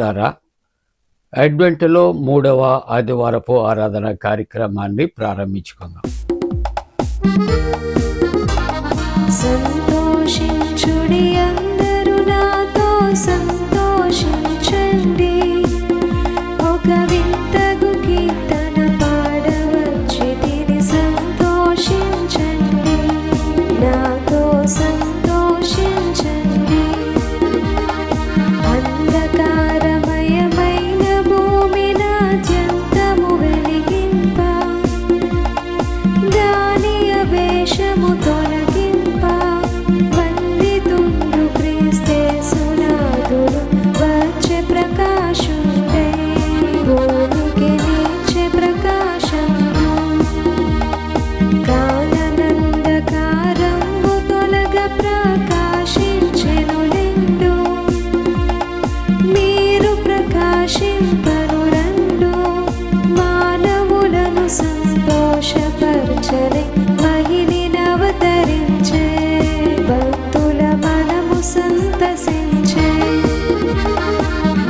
ప్రియులారా, అడ్వెంట్లో 3వ ఆదివారపు ఆరాధన కార్యక్రమాన్ని ప్రారంభించుకుందాం. సంతోషించుడి, అందరూ నాతో సంతోషించండి, ఒక వింతగు కీర్తన పాడవచ్చితిని, సంతోషించండి, నాతో సంతోషించండి. అంధకారమయమైన భూమిని అత్యంతము వెలిగింప, దాని అవేశము తొలగింప, వందితుండు క్రీస్తేసునాథుడు, వచ్చే ప్రకాశుండే, భూమికి నీచే ప్రకాశము. కాలనందకారంబు తొలగ ప్రకాశించెను లెండు, మీరు ప్రకాశింపను రండు. మానవులను సంతోషపరచని మహిళనవతరించే, భక్తుల మనము సంతసించే.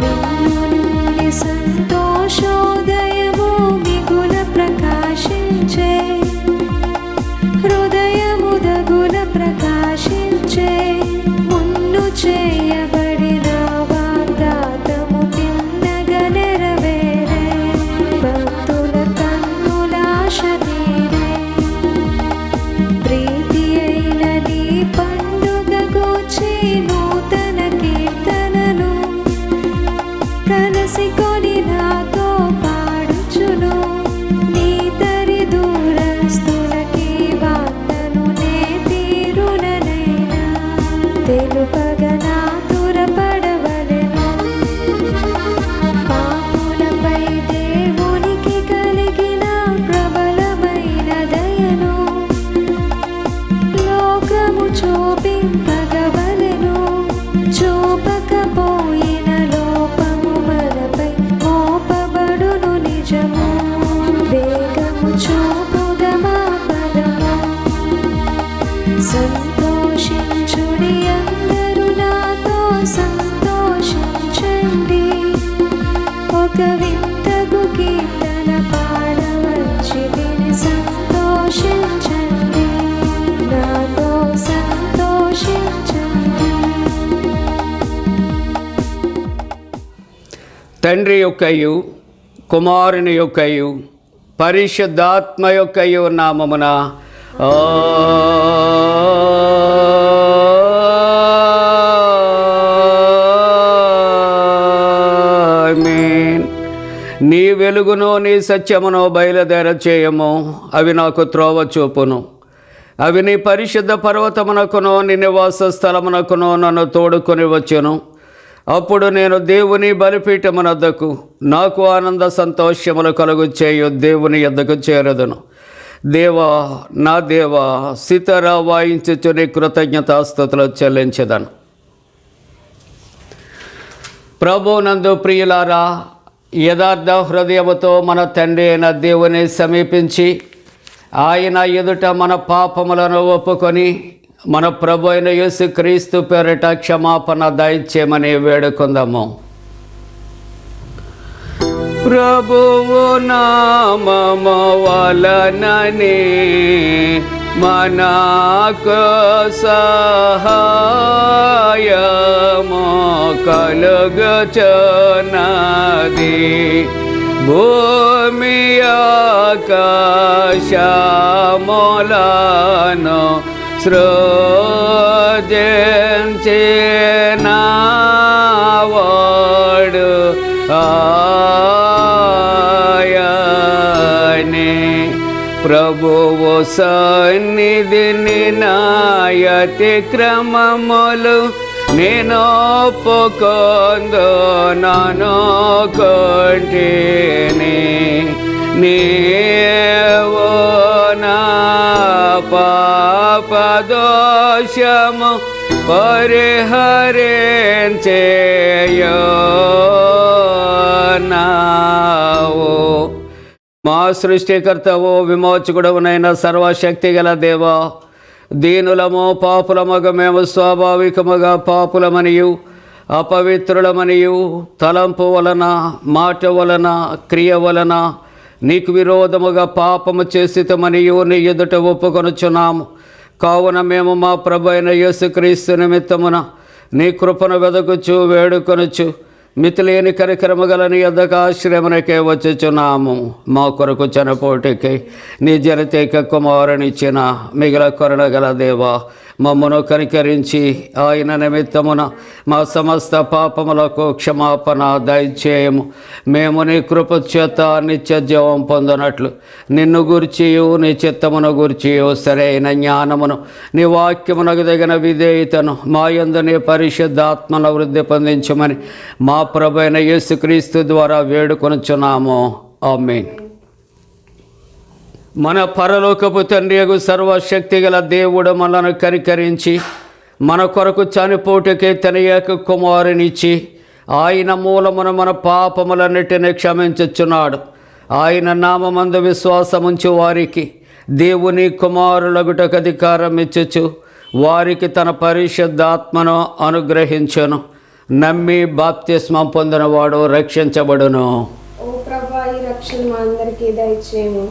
నిన్ను నుండి సంతోషోదయము మిగుల ప్రకాశించే, హృదయముదగుల ప్రకాశించే. మున్ను చేయబడిన వాగ్దాతము తిన్నగా నెరవేరే, భక్తుల కన్నులాశ తీరే. ప్రీతి అయిన నీ పండుగ గూర్చి నూతన కీర్తనను కలసికొని నాతో పాడుచును. నీ తరి దూరస్తులకి వార్తను నే తీరుననైనా, తెలుపగా నాతురపడవలెను. పాపులపై దేవునికి కలిగిన ప్రబలమైన దయను లోకము చూపింపగవలెను. చూపకపోయిన లోపము మనపై మోపబడును నిజము, వేగము చూపుగా మా పదము. సంతోషించుడి, అందరూ నాతో సంతోషించండి, ఒక వింతగు కీర్తన పాడవచ్చితిని, సంతోషించండి, నాతో సంతోషించండి. తండ్రి యొక్కయు కుమారుని యొక్కయు పరిశుద్ధాత్మ యొక్కయు నామమున ఆమేన్. నీ వెలుగును నీ సత్యమును బయలుదేర చేయము, అవి నాకు త్రోవ చూపును. అవి నీ పరిశుద్ధ పర్వతమునకును నీ నివాస స్థలమునకును నన్ను తోడుకొని వచ్చును. అప్పుడు నేను దేవుని బలిపీఠమునద్దకు, నాకు ఆనంద సంతోషములు కలుగు చేయు దేవుని యొద్దకు చేరదును. దేవా, నా దేవా, సితార వాయించుచు నీ కృతజ్ఞతాస్తుతులు చెల్లించెదను. ప్రభువునందు ప్రియులారా, యథార్థ హృదయముతో మన తండ్రి అయిన దేవుని సమీపించి ఆయన ఎదుట మన పాపములను ఒప్పుకొని మన ప్రభు అయిన యేసుక్రీస్తు పేరిట క్షమాపణ దయచేయమని వేడుకుందాము. ప్రభువు నామము వలననే మనకు సహాయము కలుగుచున్నది. భూమి ఆకాశములను సృజించినవాడు ఆయనే. ప్రభువు సన్నిధిని నాయతి క్రమములు నేను ఒప్పుకొందు నన్ను కొంటిని. నీవు నా పాపదోషము పరిహరించేయున్నావు. మా సృష్టికర్తవు విమోచకుడవునైన సర్వశక్తి గల దేవా, దీనులము పాపులమగ మేము స్వాభావికముగా పాపులమనియు అపవిత్రులమనియు తలంపు వలన, మాట వలన, క్రియ వలన నీకు విరోధముగా పాపము చేసితమనియు నీ ఎదుట ఒప్పుకొనుచున్నాము. కావున మేము మా ప్రభు అయిన యేసుక్రీస్తు నిమిత్తమున నీ కృపను వెదకుచు వేడుకొనుచు మితిలేని కరికరము గల నీ యొద్దకు ఆశ్రయమునకే వచ్చుచున్నాము. మా కొరకు చనిపోటికై నీ జనతేక కుమారునిచ్చిన మిగిల కొరణ గల దేవా, మమ్మను కనికరించి ఆయన నిమిత్తమున మా సమస్త పాపములకు క్షమాపణ దయచేయము. మేము నీ కృప చేత నిత్య జీవం పొందనట్లు నిన్ను గూర్చియు నీ చిత్తమును గూర్చియు సరైన జ్ఞానమును నీ వాక్యమునకు తగిన విధేయతను మా యందు నీ పరిశుద్ధాత్మను వృద్ధి పొందించమని మా ప్రభువైన యేసుక్రీస్తు ద్వారా వేడుకొనుచున్నాము. ఆమేన్. మన పరలోకపు తండ్రియగు సర్వశక్తి గల దేవుడు మనను కనికరించి మన కొరకు చనిపోటుకే తన ఏక కుమారునిచ్చి ఆయన మూలమున మన పాపములన్నిటిని క్షమించుచున్నాడు. ఆయన నామమందు విశ్వాసముంచు వారికి దేవుని కుమారులగుటకు అధికారం ఇచ్చుచు వారికి తన పరిశుద్ధాత్మను అనుగ్రహించును. నమ్మి బాప్తిస్మం పొందినవాడు రక్షించబడును. ఓ ప్రభా, ఈ రక్షణ మా అందరికీ దయచేయము.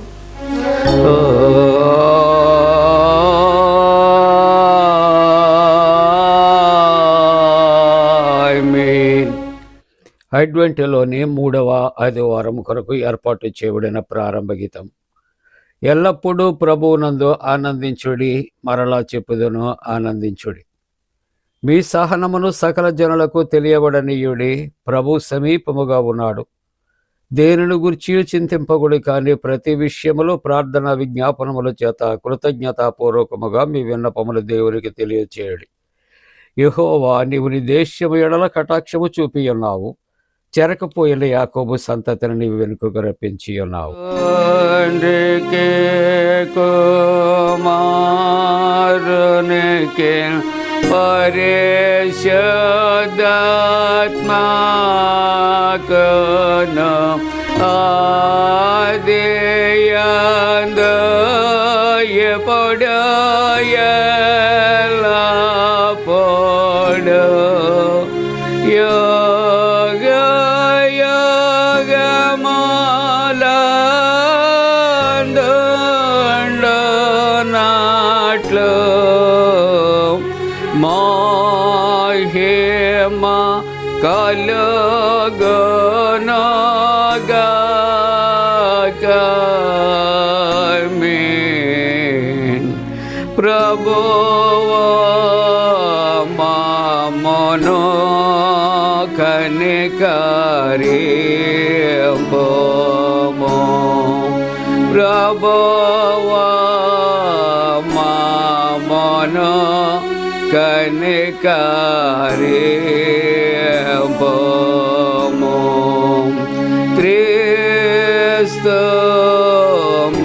అడ్వెంట్లోని 3వ ఆదివారం కొరకు ఏర్పాటు చేయబడిన ప్రారంభ గీతం. ఎల్లప్పుడూ ప్రభువునందు ఆనందించుడి, మరలా చెప్పుదును ఆనందించుడి. మీ సహనమును సకల జనులకు తెలియబడనీయుడి, ప్రభు సమీపముగా ఉన్నాడు. దేనిని గురించి చింతింపకుడి, కానీ ప్రతి విషయములో ప్రార్థన విజ్ఞాపనముల చేత కృతజ్ఞతాపూర్వకముగా మీ విన్నపములు దేవునికి తెలియచేయడి. యెహోవా, నీవు నీ దేశము ఎడల కటాక్షము చూపి ఉన్నావు. చెరకపోయిన యాకోబు సంతతిని నీవు వెనుకకు రప్పించి ఉన్నావు. పరిశుద్ధాత్మకను ఆదియందు ఎప్పుడు ఎల్లప్పుడు యుగ యుగములందుండునట్లు మహిమ కలుగునుగాక. ఆమేన్. ప్రభువా మమ్మును కనికరింపుము. ప్రభువా మమ్మును కనికరింపుము. క్రీస్తు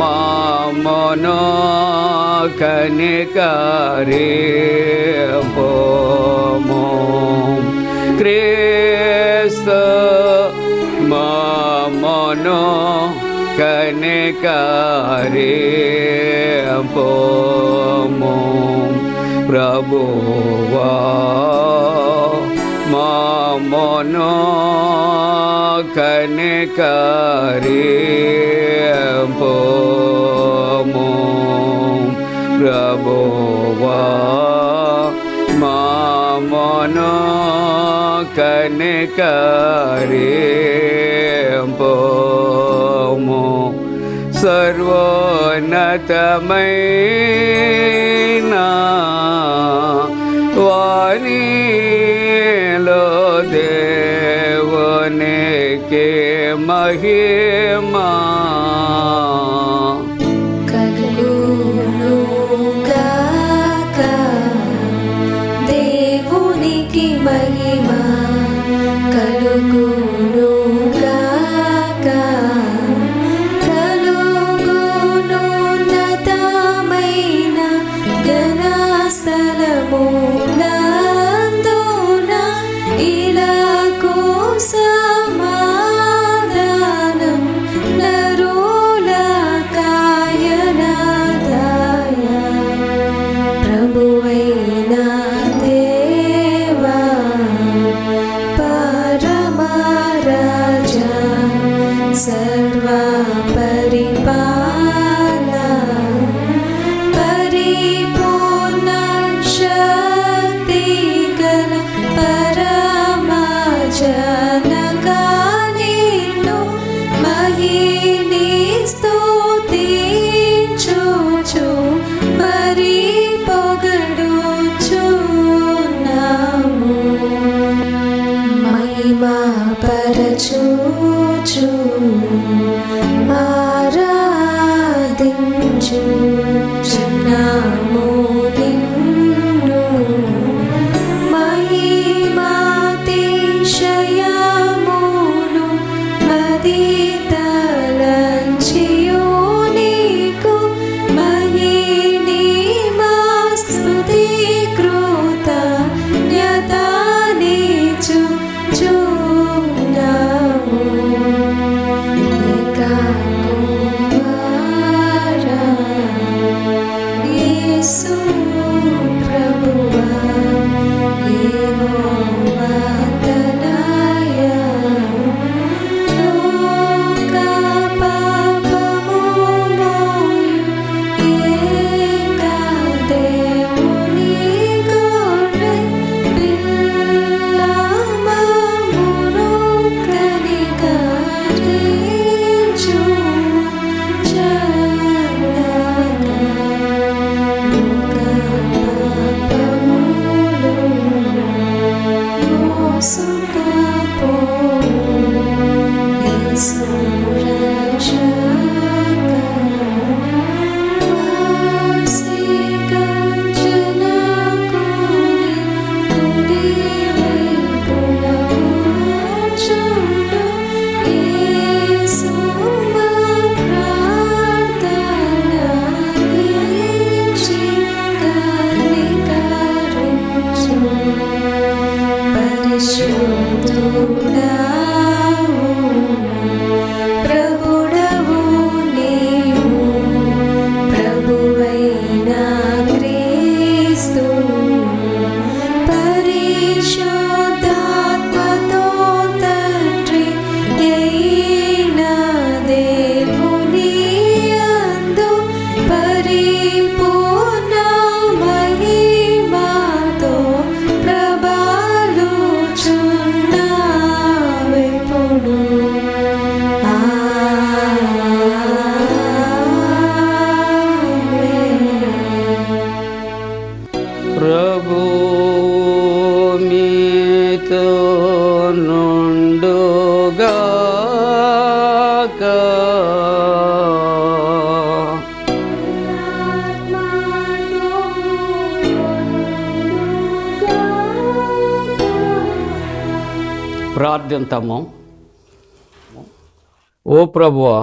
మమ్మును కనికరింపుము. క్రీస్తు మమ్మును కనికరింపుము. ప్రభువా మమ్మును కనికరింపుము. ప్రభువా మమ్మును కనికరింపుము. సర్వోన్నతమైన వానిలో దేవునికి మహిమా కలుగునుగాక. దేవునికి మహిమ కలుగునుగాక. కలుగునున్నతమైన ఘనస్థలమునందున ఇలాకు సమాధానం సర్వ పరిపాల పరిపూర్ణ శక్తి గల పరమ జనకా నిన్ను మహిని స్తుతించుచు మరి పొగడుచున్నాము. మహిమా పరచుచు ఆరాధించుచున్నాము నిన్ను. మహిమాతిశయమును మదితలంచియు నీకు మహిమా స్తుతి కృతజ్ఞతానిచ్చుచున్నాము. ఏకా కుమారా యేసు ప్రభువా యెహోవా తనయా లోక పాపము మోయు ఏకా దేవుని గొర్రె పిల్ల మమ్మును కనికరించుము చల్లగా. లోక పాపములు మోసుకపోవు యేసు రక్షక. వాసిక జనకుని కుడి వైపున కూర్చుండు యేసు మా ప్రార్థన నిలిచి కనికరించు. పరిశుద్ధుడవు ప్రభుడవు నీవు ప్రభువైన క్రీస్తు పరిశుద్ధాత్మతో తండ్రి అయిన దేవుని యందు పరిపూర్ణ మహిమతో ప్రబలుచున్నావెప్పుడు. ఆమేన్. ప్రభు మీతో నుండుగాక. ప్రార్థింతము. ఓ ప్రభువా,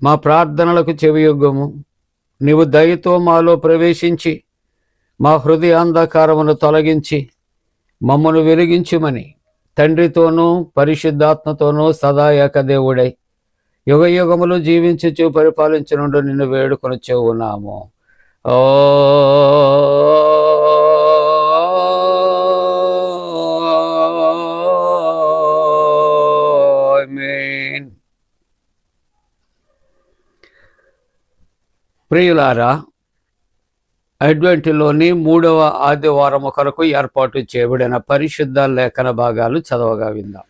మా ప్రార్థనలకు చెవియొగ్గము. నీవు దయతో మాలో ప్రవేశించి మా హృదయాంధకారమును తొలగించి మమ్మను వెలిగించుమని తండ్రితోనూ పరిశుద్ధాత్మతోనూ సదా ఏకదేవుడై యుగ యుగములు జీవించుచు పరిపాలించునుండు నిన్ను వేడుకొనుచు ఉన్నాము. ఆమేన్. ప్రియులారా, అడ్వెంట్లోని 3వ ఆదివారము కొరకు ఏర్పాటు చేయబడిన పరిశుద్ధ లేఖన భాగాలు చదవగా విందాం.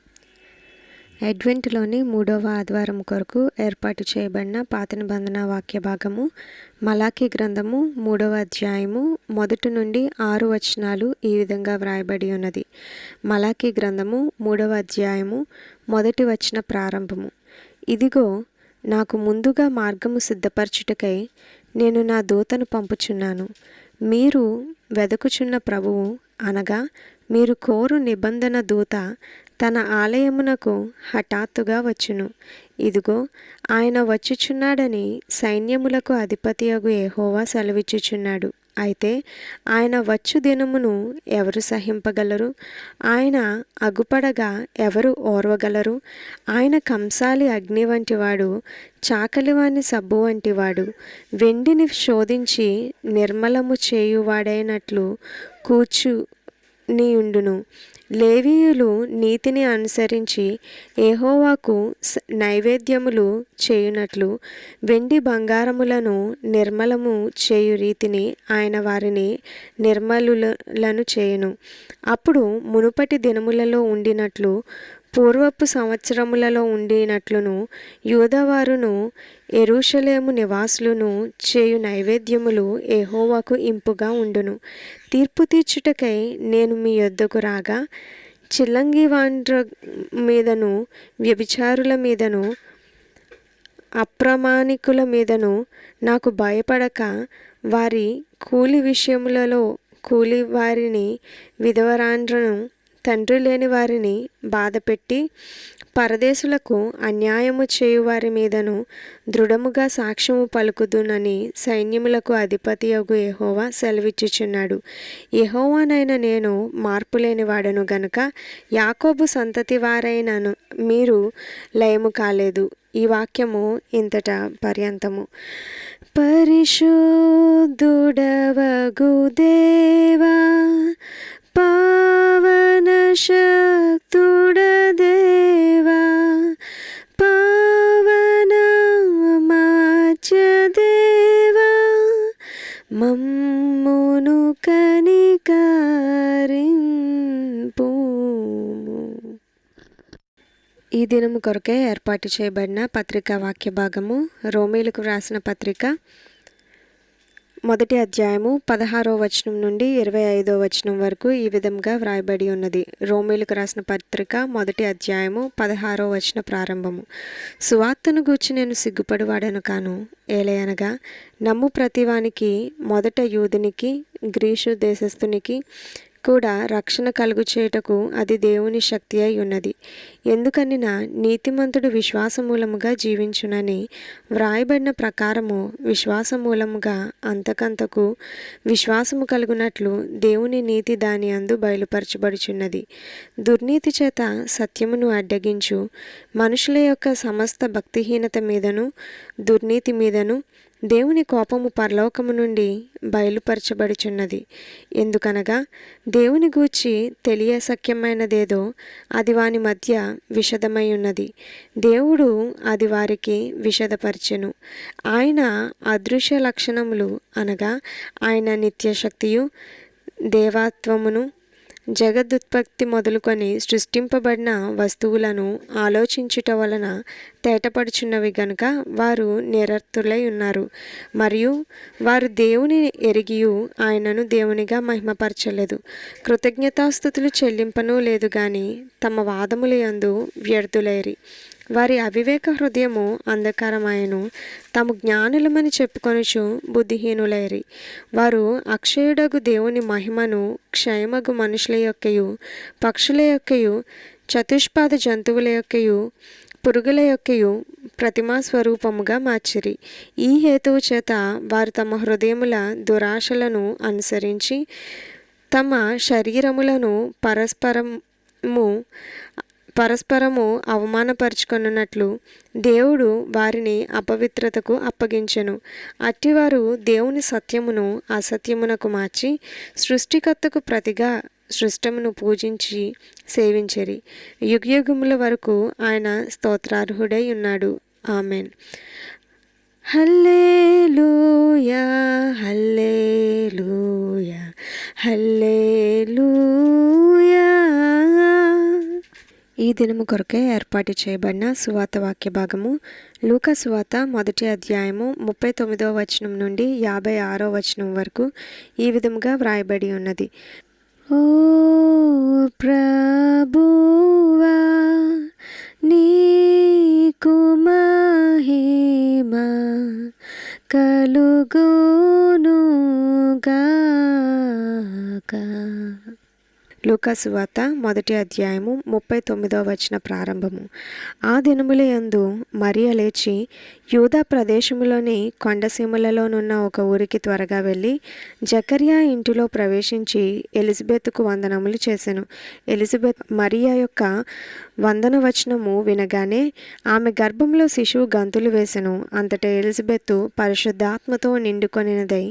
అడ్వెంట్లోని 3వ ఆదివారం కొరకు ఏర్పాటు చేయబడిన పాత నిబంధన వాక్య భాగము మలాకీ గ్రంథము 3వ అధ్యాయము 1 నుండి 6 వచనాలు ఈ విధంగా వ్రాయబడి ఉన్నది. మలాకీ గ్రంథము 3వ అధ్యాయము 1 వచన ప్రారంభము. ఇదిగో, నాకు ముందుగా మార్గము సిద్ధపరచుటకై నేను నా దూతను పంపుచున్నాను. మీరు వెదకుచున్న ప్రభువు అనగా మీరు కోరు నిబంధన దూత తన ఆలయమునకు హఠాత్తుగా వచ్చును. ఇదిగో, ఆయన వచ్చుచున్నాడని సైన్యములకు అధిపతియగు యెహోవా సెలవిచ్చుచున్నాడు. అయితే ఆయన వచ్చు దినమును ఎవరు సహింపగలరు? ఆయన అగుపడగా ఎవరు ఓర్వగలరు? ఆయన కంసాలి అగ్ని వంటివాడు, చాకలివాని సబ్బు వంటివాడు. వెండిని శోధించి నిర్మలము చేయువాడైనట్లు కూర్చునియుండును. లేవీయులు నీతిని అనుసరించి యెహోవాకు నైవేద్యములు చేయునట్లు వెండి బంగారములను నిర్మలము చేయు రీతిని ఆయన వారిని నిర్మలులను చేయును. అప్పుడు మునుపటి దినములలో ఉండినట్లు పూర్వపు సంవత్సరములలో ఉండినట్లును యూదావారును యెరూషలేము నివాసులను చేయు నైవేద్యములు యెహోవాకు ఇంపుగా ఉండును. తీర్పు తీర్చుటకై నేను మీ యొద్దకు రాగా చిల్లంగి వాండ్ర మీదను వ్యభిచారుల మీదను అప్రమాణికుల మీదను నాకు భయపడక వారి కూలి విషయములలో కూలి వారిని విధవరాండ్రను తండ్రి లేని వారిని బాధపెట్టి పరదేశులకు అన్యాయము చేయువారి మీదను దృఢముగా సాక్ష్యము పలుకుదునని సైన్యములకు అధిపతియగు యెహోవా సెలవిచ్చుచున్నాడు. యెహోవానైన నేను మార్పులేని వాడను గనుక యాకోబు సంతతి వారైనను మీరు లయము కాలేదు. ఈ వాక్యము ఇంతట పర్యంతము. పరిశుద్ధుడవగు దేవా, పావన శక్తుడ దేవా, పావన మాచ్య దేవా, మమ్మును కనికరింపు. ఈ దినము కొరకే ఏర్పాటు చేయబడిన పత్రికా వాక్య భాగము రోమీలకు వ్రాసిన పత్రిక 1వ అధ్యాయము 16వ వచనం నుండి 25వ వచనం వరకు ఈ విధంగా వ్రాయబడి ఉన్నది. రోమీలకు రాసిన పత్రిక 1వ అధ్యాయము 16వ వచన ప్రారంభము. సువార్తను గూర్చి నేను సిగ్గుపడువాడను కాను, ఏలయనగా నమ్ము ప్రతివానికి, మొదట యూదునికి గ్రీసు దేశస్థునికి కూడా రక్షణ కలుగు చేయుటకు అది దేవుని శక్తి అయి ఉన్నది. ఎందుకనినా నీతిమంతుడు విశ్వాసమూలముగా జీవించునని వ్రాయబడిన ప్రకారము విశ్వాసమూలముగా అంతకంతకు విశ్వాసము కలుగునట్లు దేవుని నీతి దాని అందు బయలుపరచబడుచున్నది. దుర్నీతి చేత సత్యమును అడ్డగించు మనుషుల యొక్క సమస్త భక్తిహీనత మీదను దుర్నీతి మీదను దేవుని కోపము పరలోకము నుండి బయలుపరచబడుచున్నది. ఎందుకనగా దేవుని గూర్చి తెలియశక్యమైనదేదో అది వాని మధ్య విషదమై ఉన్నది. దేవుడు అది వారికి విషదపరచెను. ఆయన అదృశ్య లక్షణములు అనగా ఆయన నిత్యశక్తియు దేవత్వమును జగదుత్పత్తి మొదలుకొని సృష్టింపబడిన వస్తువులను ఆలోచించుట వలన తేటపడుచున్నవి గనుక వారు నిరర్థులై ఉన్నారు. మరియు వారు దేవుని ఎరిగియు ఆయనను దేవునిగా మహిమపరచలేదు. కృతజ్ఞతాస్తుతులు చెల్లింపనూ లేదు గాని తమ వాదముల యందు వ్యర్థులైరి. వారి అవివేక హృదయము అంధకారమాయను, తాము జ్ఞానులమని చెప్పుకొనుచు బుద్ధిహీనులైరి. వారు అక్షయుడగు దేవుని మహిమను క్షయమగు మనుషుల యొక్కయు పక్షుల యొక్కయు చతుష్పాద జంతువుల యొక్కయు పురుగుల యొక్కయు ప్రతిమా స్వరూపముగా మార్చిరి. ఈ హేతువు చేత వారు తమ హృదయముల దురాశలను అనుసరించి తమ శరీరములను పరస్పరము అవమానపరుచుకొనున్నట్లు దేవుడు వారిని అపవిత్రతకు అప్పగించెను. అట్టివారు దేవుని సత్యమును అసత్యమునకు మార్చి సృష్టికర్తకు ప్రతిగా సృష్టమును పూజించి సేవించిరి. యుగయుగముల వరకు ఆయన స్తోత్రార్హుడై ఉన్నాడు. ఆమెన్. హల్లెలూయా హల్లెలూయా హల్లెలూయా. ఈ దినము కొరకే ఏర్పాటు చేయబడిన సువార్త వాక్య భాగము లూకా సువార్త 1వ అధ్యాయము 39వ వచనం నుండి 56వ వచనం వరకు ఈ విధముగా వ్రాయబడి ఉన్నది. ఓ ప్రభువా, నీకు మహిమ కలుగునుగాక. లూకా సువార్త 1వ అధ్యాయము 39వ వచన ప్రారంభము. ఆ దినముల యందు మరియ లేచి యూదా ప్రదేశములోని కొండసీమలలోనున్న ఒక ఊరికి త్వరగా వెళ్ళి జకర్యా ఇంటిలో ప్రవేశించి ఎలిజబెత్కు వందనములు చేసెను. ఎలిజబెత్ మరియా యొక్క వందన వచనము వినగానే ఆమె గర్భంలో శిశువు గంతులు వేసెను. అంతటా ఎలిజబెత్తు పరిశుద్ధాత్మతో నిండుకొనినదై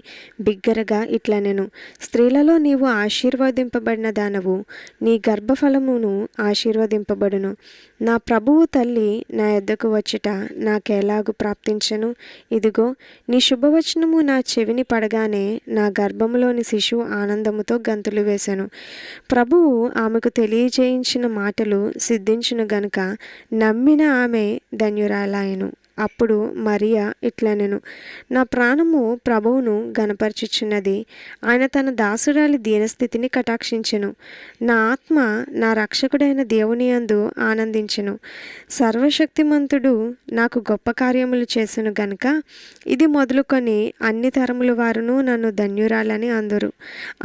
బిగ్గరగా ఇట్లనెను, స్త్రీలలో నీవు ఆశీర్వదింపబడిన దానవు, కలుగును, నీ గర్భఫలమును ఆశీర్వదింపబడును. నా ప్రభువు తల్లి నా యొద్దకు వచ్చుట నాకెలాగు ప్రాప్తించెను? ఇదిగో, నీ శుభవచనము నా చెవిని పడగానే నా గర్భములోని శిశువు ఆనందముతో గంతులు వేసెను. ప్రభువు ఆమెకు తెలియజేయించిన మాటలు సిద్ధించును గనుక నమ్మిన ఆమె ధన్యురాలాయెను. అప్పుడు మరియా ఇట్లనెను, నా ప్రాణము ప్రభువును గనపరచుచున్నది. ఆయన తన దాసురాలి దీనస్థితిని కటాక్షించెను. నా ఆత్మ నా రక్షకుడైన దేవుని యందు ఆనందించెను. సర్వశక్తిమంతుడు నాకు గొప్ప కార్యములు చేసెను గనుక ఇది మొదలుకొని అన్ని తరముల వారును నన్ను ధన్యురాలని అందురు.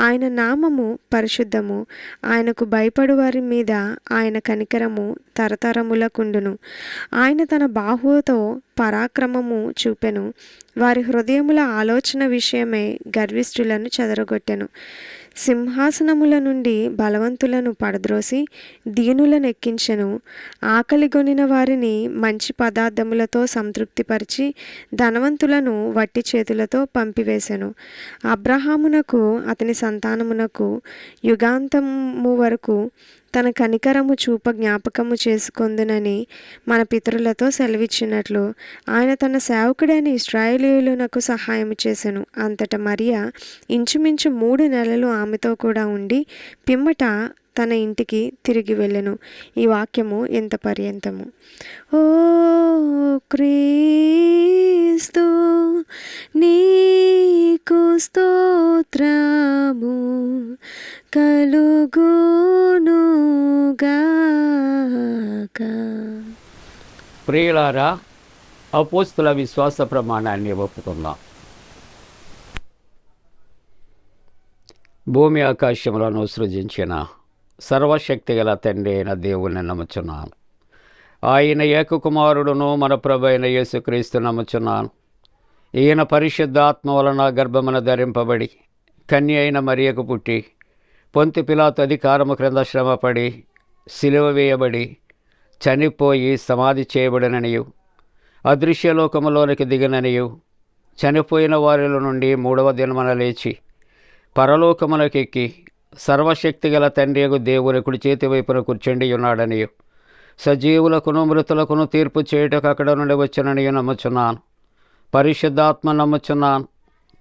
ఆయన నామము పరిశుద్ధము. ఆయనకు భయపడు వారి మీద ఆయన కనికరము తరతరములకుండును. ఆయన తన బాహువుతో పరాక్రమము చూపెను. వారి హృదయముల ఆలోచన విషయమై గర్విష్ఠులను చెదరగొట్టెను. సింహాసనముల నుండి బలవంతులను పడద్రోసి దీనులను ఎక్కించెను. ఆకలిగొనిన వారిని మంచి పదార్థములతో సంతృప్తిపరిచి ధనవంతులను వట్టి చేతులతో పంపివేశెను. అబ్రహామునకు అతని సంతానమునకు యుగాంతము వరకు తన కనికరము చూప జ్ఞాపకము చేసుకొందునని మన పితరులతో సెలవిచ్చినట్లు ఆయన తన సేవకుడైన ఇశ్రాయేలీయులకు సహాయం చేసెను. అంతటా మరియా ఇంచుమించు 3 నెలలు ఆమెతో కూడా ఉండి పిమ్మట తన ఇంటికి తిరిగి వెళ్ళెను. ఈ వాక్యము ఎంత పర్యంతము. ఓ క్రీస్తు నీకు స్తోత్రము కలుగునుగాక. ప్రియులారా, అపోస్తుల విశ్వాస ప్రమాణాన్ని ఒప్పుకుందాం. భూమి ఆకాశములను సృజించిన సర్వశక్తి గల తండ్రి అయిన దేవుని నమ్ముచున్నాను. ఆయన ఏకకుమారుడును మన ప్రభు అయిన యేసుక్రీస్తు నమ్ముచున్నాను. ఈయన పరిశుద్ధాత్మ వలన గర్భమున ధరింపబడి కన్య అయిన మరియకు పుట్టి పొంతి పిలాతు అధికారము క్రింద శ్రమపడి సిలువ వేయబడి చనిపోయి సమాధి చేయబడిననియు అదృశ్యలోకములోనికి దిగిననియు చనిపోయిన వారిలో నుండి 3వ దినమున లేచి పరలోకమునకెక్కి సర్వశక్తి గల తండ్రియగు దేవుని కుడి చేతి వైపున కూర్చుండి ఉన్నాడనియు సజీవులకును మృతులకును తీర్పు చేయుటకు అక్కడ నుండి వచ్చిననియు నమ్ముచున్నాను. పరిశుద్ధాత్మ నమ్ముచున్నాను.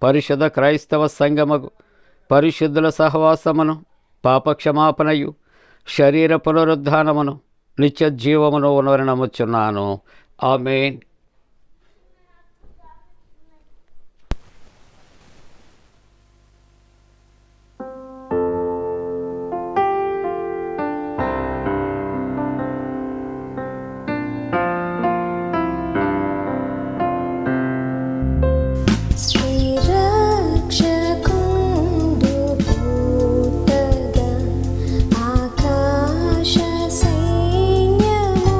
పరిశుద్ధ క్రైస్తవ సంఘముకు పరిశుద్ధుల సహవాసమును పాపక్షమాపణయు శరీర పునరుద్ధానమును నిత్య జీవమును ఉన్నవని నమ్ముచున్నాను. ఆమేన్. శ్రీరక్షకుండు పుట్టగా ఆకాశ సైన్యము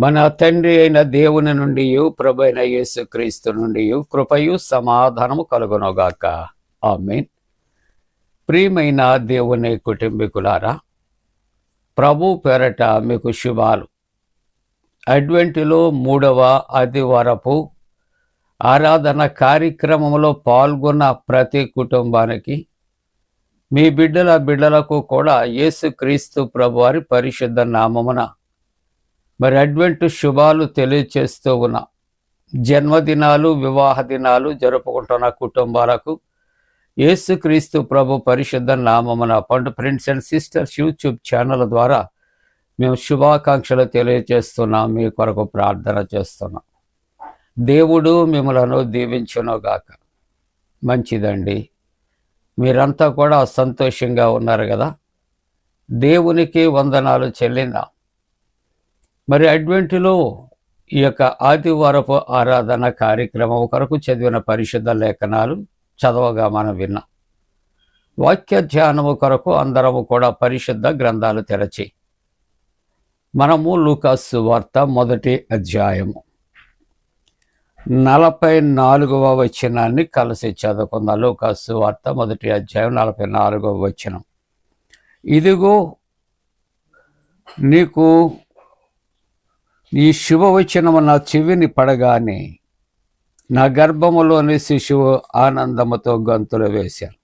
మన తండ్రి అయిన దేవుని నుండి ప్రభు అయిన యేసుక్రీస్తు నుండి కృపయు సమాధానము కలుగునుగాక. ఆమేన్. ప్రియమైన దేవుని కుటుంబీకులారా, ప్రభు పేరట మీకు శుభాలు. అడ్వెంటులో 3వ ఆదివారపు ఆరాధన కార్యక్రమంలో పాల్గొన్న ప్రతి కుటుంబానికి, మీ బిడ్డలకు కూడా యేసుక్రీస్తు ప్రభువారి పరిశుద్ధ నామమున మరి అడ్వెంటు శుభాలు తెలియచేస్తూ ఉన్న జన్మదినాలు, వివాహ దినాలు జరుపుకుంటున్న కుటుంబాలకు యేసుక్రీస్తు ప్రభు పరిశుద్ధ నామమున friends and sisters YouTube channel ద్వారా మేము శుభాకాంక్షలు తెలియజేస్తున్నాం. మీ కొరకు ప్రార్థన చేస్తున్నాం. దేవుడు మిమ్మలను దీవించునుగాక. మంచిదండి, మీరంతా కూడా సంతోషంగా ఉన్నారు కదా. దేవునికి వందనాలు చెల్లిందాం. మరి అడ్వెంటులో ఈ యొక్క ఆదివారపు ఆరాధన కార్యక్రమం కొరకు చదివిన పరిశుద్ధ లేఖనాలు చదవగా మనం విన్నాం. వాక్య ధ్యానము కొరకు అందరము కూడా పరిశుద్ధ గ్రంథాలు తెరచి మనము లూకా సువార్త 1వ అధ్యాయము 44వ వచనాన్ని కలిసి చదువుకుందాం. లూకా సువార్త 1వ అధ్యాయం 44వ వచనం. ఇదిగో నీకు ఈ శుభవచనము నా చెవిని పడగానే నా గర్భములోని శిశువు ఆనందముతో గంతులు వేశాను.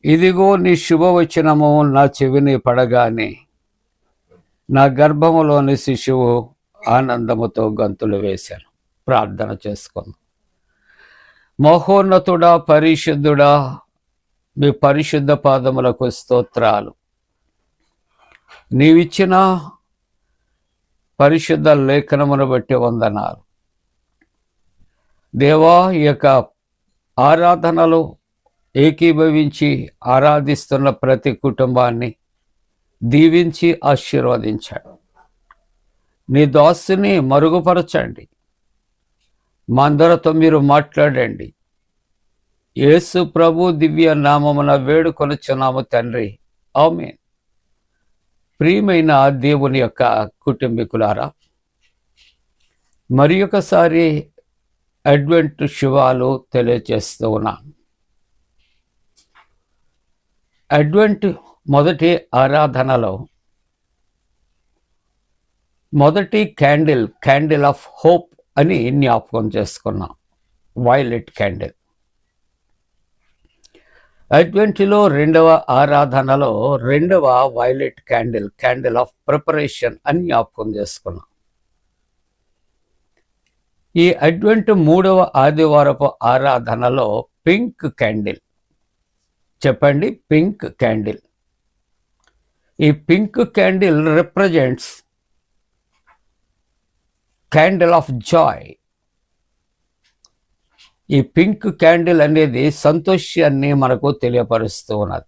ఇదిగో నీ శుభవచనము నా చెవిని పడగానే నా గర్భములోని శిశువు ఆనందముతో గంతులు వేశాను. ప్రార్థన చేసుకుందాం. మహోన్నతుడా, పరిశుద్ధుడా, మీ పరిశుద్ధ పాదములకు స్తోత్రాలు. నీవిచ్చిన పరిశుద్ధ లేఖనమును బట్టి వందనాలు దేవా. ఈ యొక్క ఆరాధనలో ఏకీభవించి ఆరాధిస్తున్న ప్రతి కుటుంబాన్ని దీవించి ఆశీర్వదించండి. నీ దాసుని మరుగుపరచండి. మా అందరితో మీరు మాట్లాడండి. యేసు ప్రభు దివ్య నామమున వేడుకొనుచున్నాము తండ్రి. ఆమేన్. ప్రియమైన దేవుని యొక్క కుటుంబీకులారా, మరి ఒకసారి అడ్వెంట్ శుభాలు తెలియజేస్తూ ఉన్నాం. అడ్వెంట్ మొదటి ఆరాధనలో మొదటి క్యాండిల్ ఆఫ్ హోప్ అని జ్ఞాపకం చేసుకున్నాం. Violet candle. అడ్వెంట్లో 2వ ఆరాధనలో 2వ వైలెట్ క్యాండిల్ ఆఫ్ ప్రిపరేషన్ అని జ్ఞాపకం చేసుకున్నాం. ఈ అడ్వెంట్ 3వ ఆదివారపు ఆరాధనలో పింక్ క్యాండిల్. చెప్పండి, పింక్ క్యాండిల్. ఈ pink candle represents candle of Joy. ఈ పింక్ క్యాండిల్ అనేది సంతోషాన్ని మనకు తెలియపరుస్తూ ఉన్నది.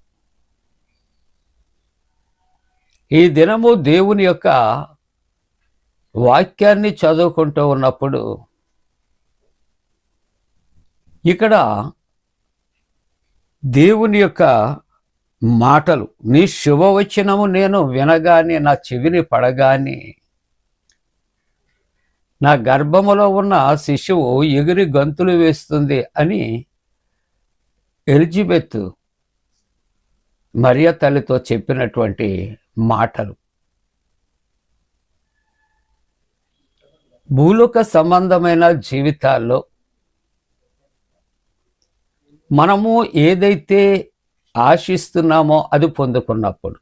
ఈ దినము దేవుని యొక్క వాక్యాన్ని చదువుకుంటూ ఉన్నప్పుడు ఇక్కడ దేవుని యొక్క మాటలు, నీ శుభవచనము నేను వినగానే, నా చెవిని పడగానే నా గర్భములో ఉన్న శిశువు ఎగిరి గంతులు వేస్తుంది అని ఎలిజబెత్ మరియ తల్లితో చెప్పినటువంటి మాటలు. భూలోక సంబంధమైన జీవితాల్లో మనము ఏదైతే ఆశిస్తున్నామో అది పొందుకున్నప్పుడు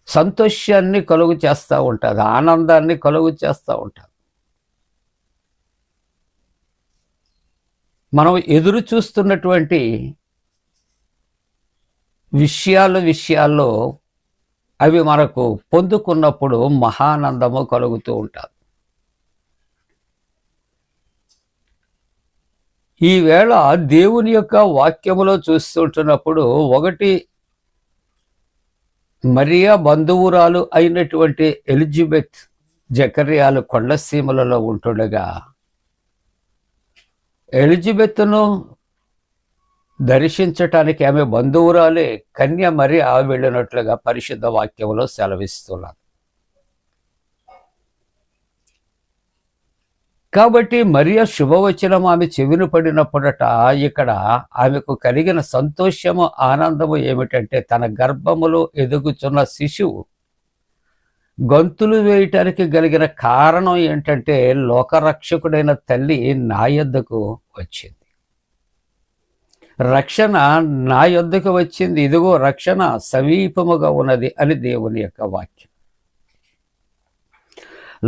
సంతోషాన్ని కలుగు చేస్తూ ఉంటుంది, ఆనందాన్ని కలుగు చేస్తూ ఉంటుంది. మనం ఎదురు చూస్తున్నటువంటి విషయాల్లో అవి మనకు పొందుకున్నప్పుడు మహానందము కలుగుతూ ఉంటుంది. ఈవేళ దేవుని యొక్క వాక్యములో చూస్తుంటున్నప్పుడు ఒకటి మరియా బంధువురాలు అయినటువంటి ఎలిజబెత్ జకర్యాలు కొండసీమలలో ఉంటుండగా ఎలిజబెత్ను దర్శించటానికి ఆమె బంధువురాలే కన్య మరి వెళ్ళినట్లుగా పరిశుద్ధ వాక్యంలో సెలవిస్తున్నారు. కాబట్టి మరియ శుభవచనం ఆమె చెవిన పడినప్పుడట ఇక్కడ ఆమెకు కలిగిన సంతోషము ఆనందము ఏమిటంటే తన గర్భములో ఎదుగుచున్న శిశువు గంతులు వేయటానికి కలిగిన కారణం ఏంటంటే లోకరక్షకుడైన తల్లి నా యొద్దకు వచ్చింది, రక్షణ నా యొద్దకు వచ్చింది, ఇదిగో రక్షణ సమీపముగా ఉన్నది అని దేవుని యొక్క వాక్యం.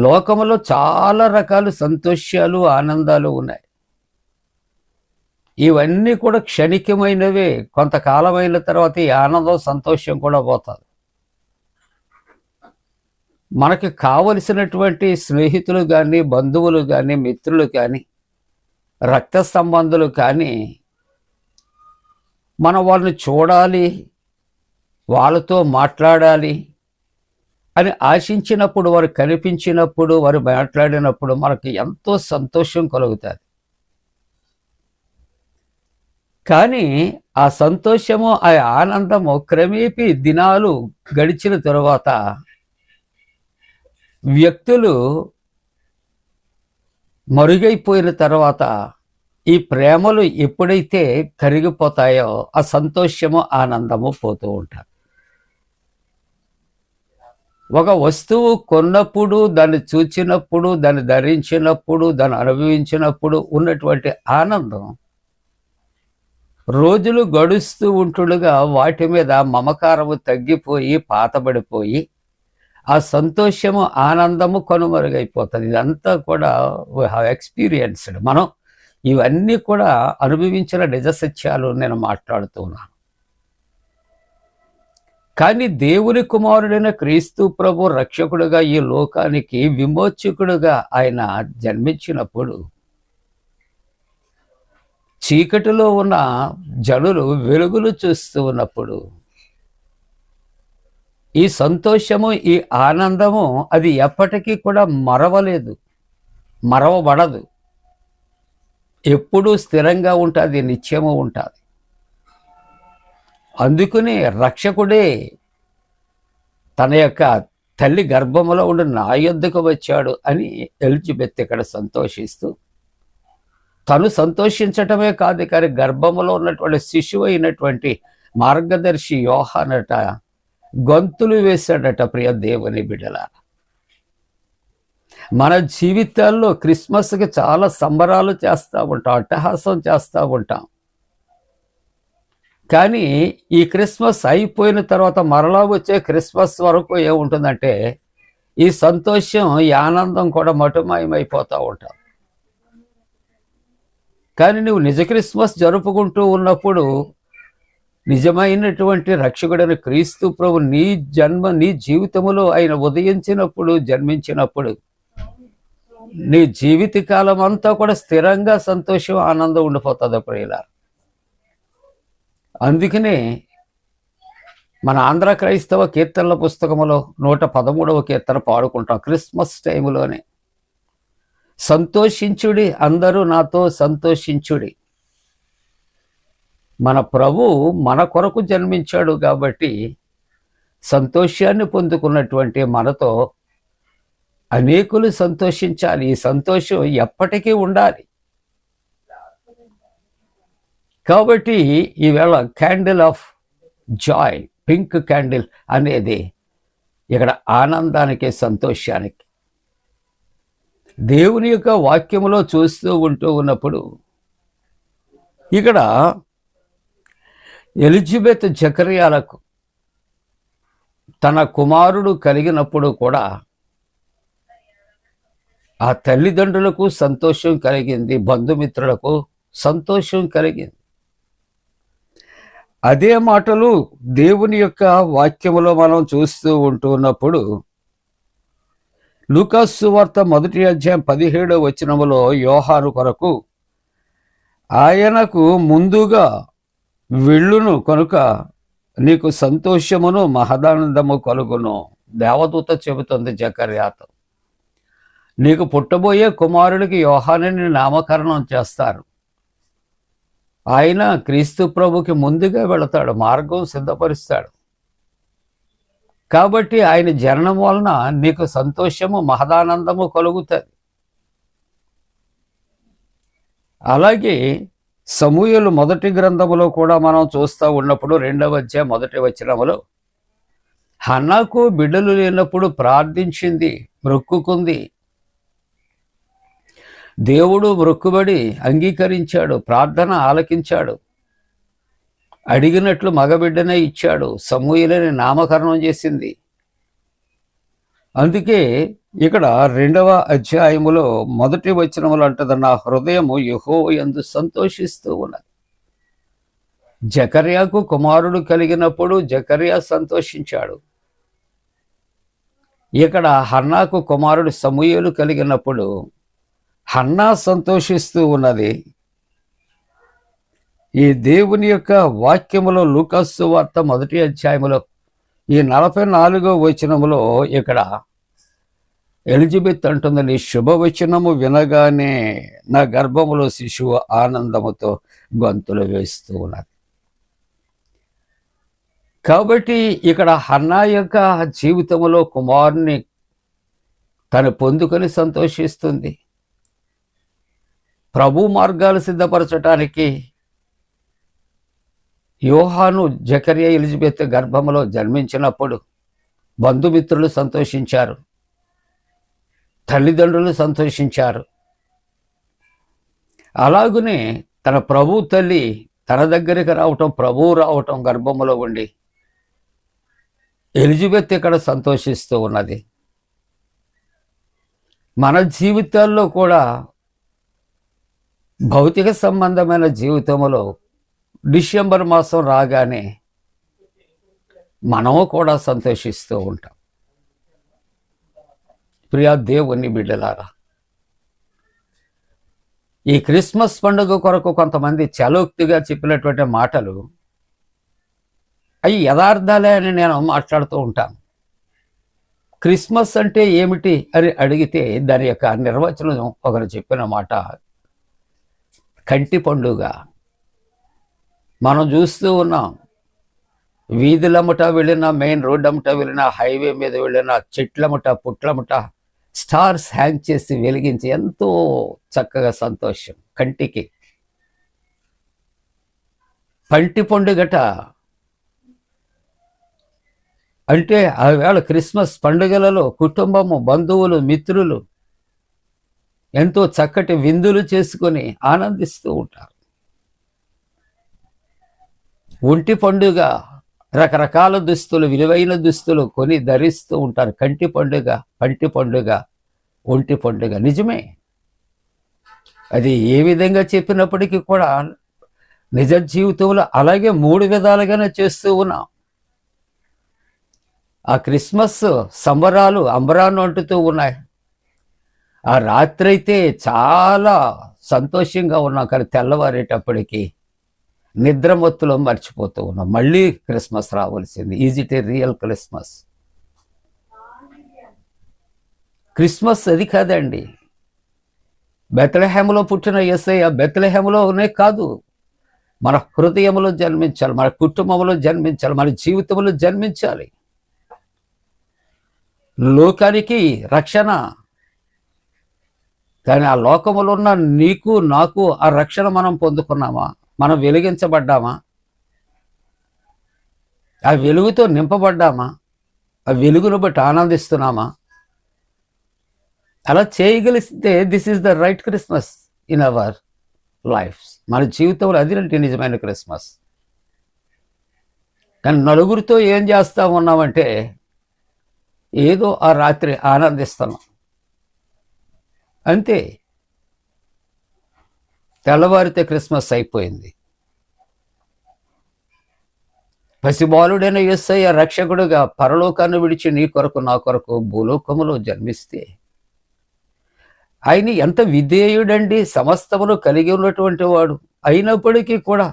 లోకములో చాలా రకాల సంతోషాలు ఆనందాలు ఉన్నాయి. ఇవన్నీ కూడా క్షణికమైనవే. కొంతకాలమైన తర్వాత ఈ ఆనందం సంతోషం కూడా పోతుంది. మనకి కావలసినటువంటి స్నేహితులు కానీ, బంధువులు కానీ, మిత్రులు కానీ, రక్త సంబంధులు కానీ మనం వాళ్ళని చూడాలి, వాళ్ళతో మాట్లాడాలి అని ఆశించినప్పుడు, వారు కనిపించినప్పుడు, వారు మాట్లాడినప్పుడు మనకి ఎంతో సంతోషం కలుగుతుంది. కానీ ఆ సంతోషము, ఆ ఆనందము క్రమేపీ దినాలు గడిచిన తరువాత వ్యక్తులు మరుగైపోయిన తర్వాత ఈ ప్రేమలు ఎప్పుడైతే కరిగిపోతాయో ఆ సంతోషము ఆనందము పోతూ ఉంటారు. ఒక వస్తువు కొన్నప్పుడు, దాన్ని చూచినప్పుడు, దాన్ని ధరించినప్పుడు, దాన్ని అనుభవించినప్పుడు ఉన్నటువంటి ఆనందం రోజులు గడుస్తూ ఉంటుండగా వాటి మీద మమకారము తగ్గిపోయి పాతబడిపోయి ఆ సంతోషము ఆనందము కనుమరుగైపోతుంది. ఇదంతా కూడా వీ హ్యావ్ ఎక్స్పీరియన్స్డ్. మనం ఇవన్నీ కూడా అనుభవించిన నిజ సత్యాలు నేను మాట్లాడుతూ ఉన్నాను. కానీ దేవుని కుమారుడైన క్రీస్తు ప్రభు రక్షకుడుగా ఈ లోకానికి విమోచకుడుగా ఆయన జన్మించినప్పుడు చీకటిలో ఉన్న జనులు వెలుగులు చూస్తూ ఉన్నప్పుడు ఈ సంతోషము, ఈ ఆనందము అది ఎప్పటికీ కూడా మరవలేదు, మరవబడదు. ఎప్పుడూ స్థిరంగా ఉంటుంది, నిత్యము ఉంటుంది. అందుకనే రక్షకుడే తన యొక్క తల్లి గర్భములో ఉండి నా యొద్దకు వచ్చాడు అని ఎలిజబెత్ ఇక్కడ సంతోషిస్తూ, తను సంతోషించటమే కాదు కానీ గర్భములో ఉన్నటువంటి శిశువు అయినటువంటి మార్గదర్శి యోహానట గంతులు వేశాడట. ప్రియ దేవుని బిడ్డల, మన జీవితాల్లో క్రిస్మస్కి చాలా సంబరాలు చేస్తూ ఉంటాం, అట్టహాసం చేస్తూ ఉంటాం. కానీ ఈ క్రిస్మస్ అయిపోయిన తర్వాత మరలా వచ్చే క్రిస్మస్ వరకు ఏముంటుందంటే ఈ సంతోషం, ఈ ఆనందం కూడా మటుమాయమైపోతూ ఉంటాం. కానీ నువ్వు నిజ క్రిస్మస్ జరుపుకుంటూ ఉన్నప్పుడు నిజమైనటువంటి రక్షకుడైన క్రీస్తు ప్రభు నీ జీవితములో ఆయన ఉదయించినప్పుడు, జన్మించినప్పుడు నీ జీవితకాలం అంతా కూడా స్థిరంగా సంతోషం, ఆనందం ఉండిపోతుంది ప్రియులారా. అందుకనే మన ఆంధ్ర క్రైస్తవ కీర్తనల పుస్తకములో 113వ కీర్తన పాడుకుంటాం క్రిస్మస్ టైంలోనే. సంతోషించుడి, అందరూ నాతో సంతోషించుడి. మన ప్రభు మన కొరకు జన్మించాడు కాబట్టి సంతోషాన్ని పొందుకున్నటువంటి మనతో అనేకులు సంతోషించాలి. ఈ సంతోషం ఎప్పటికీ ఉండాలి. కాబట్టి ఈవేళ candle of Joy, pink candle అనేది ఇక్కడ ఆనందానికి, సంతోషానికి దేవుని యొక్క వాక్యములో చూస్తూ ఉంటూ ఉన్నప్పుడు ఇక్కడ ఎలిజబెత్ జకర్యాలకు తన కుమారుడు కలిగినప్పుడు కూడా ఆ తల్లిదండ్రులకు సంతోషం కలిగింది, బంధుమిత్రులకు సంతోషం కలిగింది. అదే మాటలు దేవుని యొక్క వాక్యములో మనం చూస్తూ ఉంటున్నప్పుడు లూకాసు సువార్త 1వ అధ్యాయం 17వ వచనములో యోహాను కొరకు ఆయనకు ముందుగా వెళ్ళును కనుక నీకు సంతోషమును మహదానందము కలుగును. దేవదూత చెబుతుంది జకర్యాతో, నీకు పుట్టబోయే కుమారుడికి యోహానుని నామకరణం చేస్తారు. ఆయన క్రీస్తు ప్రభుకి ముందుగా వెళతాడు, మార్గం సిద్ధపరుస్తాడు. కాబట్టి ఆయన జననం వలన నీకు సంతోషము మహదానందము కలుగుతుంది. అలాగే సమూయేలు మొదటి గ్రంథములో కూడా మనం చూస్తూ ఉన్నప్పుడు 2వ అధ్యాయం 1వ వచనములో హన్నాకు బిడ్డలు లేనప్పుడు ప్రార్థించింది, మొక్కుకుంది. దేవుడు మొక్కుబడి అంగీకరించాడు, ప్రార్థన ఆలకించాడు. అడిగినట్లు మగబిడ్డనే ఇచ్చాడు, సమూయేలుని నామకరణం చేసింది. అందుకే ఇక్కడ 2వ అధ్యాయములో 1వ వచనములో అంటది, నా హృదయము యెహోవా యందు సంతోషిస్తూ ఉన్నది. జకర్యాకు కుమారుడు కలిగినప్పుడు జకర్యా సంతోషించాడు. ఇక్కడ హన్నాకు కుమారుడు సమూయేలు కలిగినప్పుడు హన్నా సంతోషిస్తూ ఉన్నది. ఈ దేవుని యొక్క వాక్యములో లూకాసు సువార్త 1వ అధ్యాయములో ఈ 44వ వచనములో ఇక్కడ ఎలిజబెత్ అంటుంది, నీ శుభవచనము వినగానే నా గర్భములో శిశువు ఆనందముతో గంతులు వేస్తూ ఉన్నది. కాబట్టి ఇక్కడ హన్నా యొక్క జీవితంలో కుమారుని తను పొందుకొని సంతోషిస్తుంది. ప్రభు మార్గాలు సిద్ధపరచటానికి యోహాను జకర్యా ఎలిజబెత్ గర్భములో జన్మించినప్పుడు బంధుమిత్రులు సంతోషించారు, తల్లిదండ్రులు సంతోషించారు. అలాగునే తన ప్రభు తల్లి తన దగ్గరికి రావటం, ప్రభువు రావటం గర్భములో ఉండి ఎలిజబెత్ ఇక్కడ సంతోషిస్తూ ఉన్నది. మన జీవితాల్లో కూడా భౌతిక సంబంధమైన జీవితంలో డిసెంబర్ మాసం రాగానే మనము కూడా సంతోషిస్తూ ఉంటాం. ప్రియా దేవుని బిడ్డలారా, ఈ క్రిస్మస్ పండుగ కొరకు కొంతమంది చలోక్తిగా చెప్పినటువంటి మాటలు అవి యథార్థాలే అని నేను మాట్లాడుతూ ఉంటాను. క్రిస్మస్ అంటే ఏమిటి అని అడిగితే దాని యొక్క నిర్వచనం ఒకరు చెప్పిన మాట కంటి పండుగ. మనం చూస్తూ ఉన్నాం, వీధులముట వెళ్ళినా, మెయిన్ రోడ్ అమ్మట వెళ్ళినా, హైవే మీద వెళ్ళినా, చెట్లముట పుట్లముట స్టార్స్ హ్యాంగ్ చేసి వెలిగించి ఎంతో చక్కగా సంతోషం కంటికి. పంటి పండుగట అంటే ఆవేళ క్రిస్మస్ పండుగలలో కుటుంబము, బంధువులు, మిత్రులు ఎంతో చక్కటి విందులు చేసుకొని ఆనందిస్తూ ఉంటారు. ఒంటి పండుగ రకరకాల దుస్తులు, విలువైన దుస్తులు కొని ధరిస్తూ ఉంటారు. కంటి పండుగ, పంటి పండుగ, ఒంటి పండుగ. నిజమే, అది ఏ విధంగా చెప్పినప్పటికీ కూడా నిజ జీవితంలో అలాగే 3 విధాలుగానే చేస్తూ ఉన్నాం. ఆ క్రిస్మస్ సంబరాలు అంబరాన్ని అంటుతూ ఉన్నాయి. ఆ రాత్రి అయితే చాలా సంతోషంగా ఉన్నాం, కానీ తెల్లవారేటప్పటికి నిద్రమత్తులో మర్చిపోతూ ఉన్నాం. మళ్ళీ క్రిస్మస్ రావాల్సింది. Is it A real Christmas? Christmas అది కాదండి. బెత్లెహేములో పుట్టిన యేసయ్య బెత్లెహేములోనే కాదు, మన హృదయంలో జన్మించాలి, మన కుటుంబంలో జన్మించాలి, మన జీవితంలో జన్మించాలి. లోకానికి రక్షణ, కానీ ఆ లోకములో ఉన్న నీకు నాకు ఆ రక్షణ మనం పొందుకున్నామా? మనం వెలిగించబడ్డామా? ఆ వెలుగుతో నింపబడ్డామా? ఆ వెలుగును బట్టి ఆనందిస్తున్నామా? అలా చేయగలిగితే this is the right Christmas in our lives. మన జీవితంలో అదినంటే నిజమైన క్రిస్మస్. కానీ నలుగురితో ఏం చేస్తా ఉన్నామంటే ఏదో ఆ రాత్రి ఆనందిస్తున్నాం అంతే. తెల్లవారితే క్రిస్మస్ అయిపోయింది. పసిబాలుడైన యేసయ్య రక్షకుడుగా పరలోకాన్ని విడిచి నీ కొరకు నా కొరకు భూలోకములో జన్మిస్తే ఆయన ఎంత విధేయుడండి, సమస్తమును కలిగి ఉన్నటువంటి వాడు. అయినప్పటికీ కూడా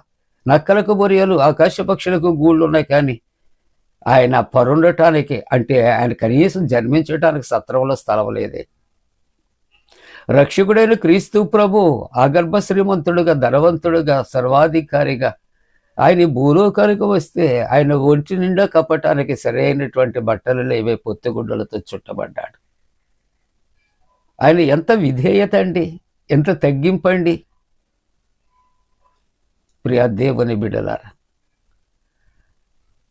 నక్కలకు బొరియలు, ఆకాశ పక్షులకు గూళ్ళు ఉన్నాయి, కానీ ఆయన పరుండటానికి అంటే ఆయన కనీసం జన్మించడానికి సత్రంలో స్థలం లేదే. రక్షకుడైన క్రీస్తు ప్రభు అగర్భ శ్రీమంతుడుగా, ధనవంతుడుగా, సర్వాధికారిగా ఆయన ఈ భూలోకానికి వస్తే ఆయన ఒంటి నిండా కప్పటానికి సరైనటువంటి బట్టలు లేవే, పొత్తిగుడ్డలతో చుట్టబడ్డాడు. ఆయన ఎంత విధేయత అండి, ఎంత తగ్గింపండి. ప్రియా దేవుని బిడ్డలారా,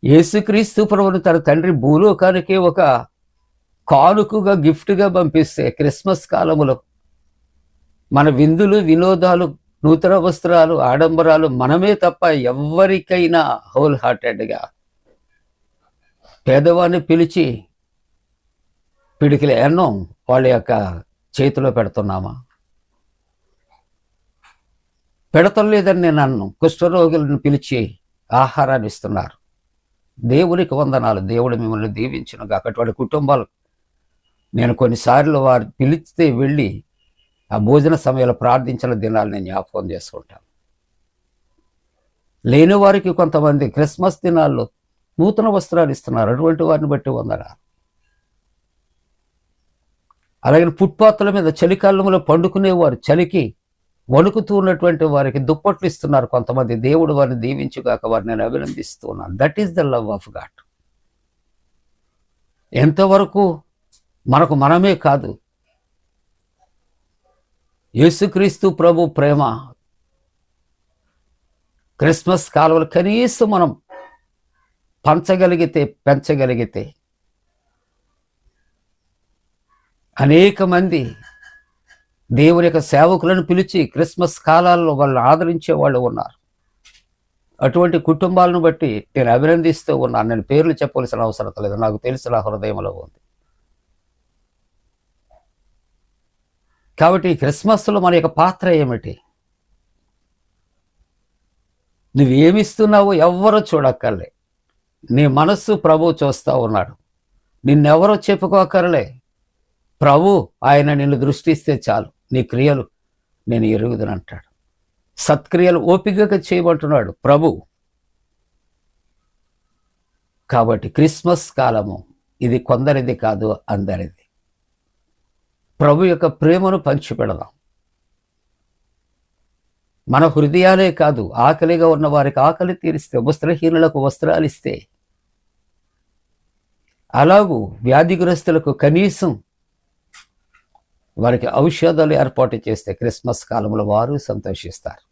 యేసుక్రీస్తు ప్రభువును తన తండ్రి భూలోకానికి ఒక కానుకగా, గిఫ్ట్గా పంపిస్తే క్రిస్మస్ కాలములో మన విందులు, వినోదాలు, నూతన వస్త్రాలు, ఆడంబరాలు మనమే తప్ప ఎవరికైనా హోల్ హార్టెడ్గా పేదవాడిని పిలిచి పిడికిల అన్నం వాళ్ళ యొక్క చేతిలో పెడుతున్నామా? పెడతలేదని నేను అన్ను. కుష్ఠరోగులను పిలిచి ఆహారాన్ని ఇస్తున్నారు. దేవునికి వందనాలు. దేవుడు మిమ్మల్ని దీవించును గాక. అటువంటి కుటుంబాలు నేను కొన్నిసార్లు వారు పిలిస్తే వెళ్ళి ఆ భోజన సమయంలో ప్రార్థించిన దినాలు నేను జ్ఞాపకం చేసుకుంటాను. లేని వారికి కొంతమంది క్రిస్మస్ దినాల్లో నూతన వస్త్రాలు ఇస్తున్నారు. అటువంటి వారిని బట్టి వందనాలు. అలాగే ఫుట్పాత్ల మీద చలికాలంలో పండుకునేవారు, చలికి వణుకుతూ ఉన్నటువంటి వారికి దుప్పట్లు ఇస్తున్నారు కొంతమంది. దేవుడు వారిని దీవించుగాక. వారిని నేను అభినందిస్తూ ఉన్నాను. That is the love of God. ఎంతవరకు మనకు మనమే కాదు, యేసుక్రీస్తు ప్రభు ప్రేమ క్రిస్మస్ కాలంలో కనీసం మనం పంచగలిగితే, పెంచగలిగితే అనేక మంది దేవుని యొక్క సేవకులను పిలిచి క్రిస్మస్ కాలాల్లో వాళ్ళని ఆదరించే వాళ్ళు ఉన్నారు. అటువంటి కుటుంబాలను బట్టి నేను అభినందిస్తూ ఉన్నాను. నేను పేర్లు చెప్పవలసిన అవసరం లేదు, నాకు తెలిసిన హృదయంలో ఉంది. కాబట్టి క్రిస్మస్లో మన యొక్క పాత్ర ఏమిటి? నువ్వేమిస్తున్నావో ఎవ్వరూ చూడక్కర్లే. నీ మనస్సు ప్రభు చూస్తూ ఉన్నాడు. నిన్నెవరో చెప్పుకోకర్లే. ప్రభు ఆయన నిన్ను దృష్టిస్తే చాలు. నీ క్రియలు నేను ఎరుగుదనంటాడు. సత్క్రియలు ఓపికగా చేయమంటున్నాడు ప్రభు. కాబట్టి క్రిస్మస్ కాలము ఇది కొందరిది కాదు, అందరిది. ప్రభు యొక్క ప్రేమను పంచిపెడదాం. మన హృదయాలే కాదు, ఆకలిగా ఉన్న వారికి ఆకలి తీరిస్తే, వస్త్రహీనులకు వస్త్రాలు ఇస్తే, అలాగూ వ్యాధిగ్రస్తులకు కనీసం వారికి ఔషధాలు ఏర్పాటు చేస్తే క్రిస్మస్ కాలంలో వారు సంతోషిస్తారు.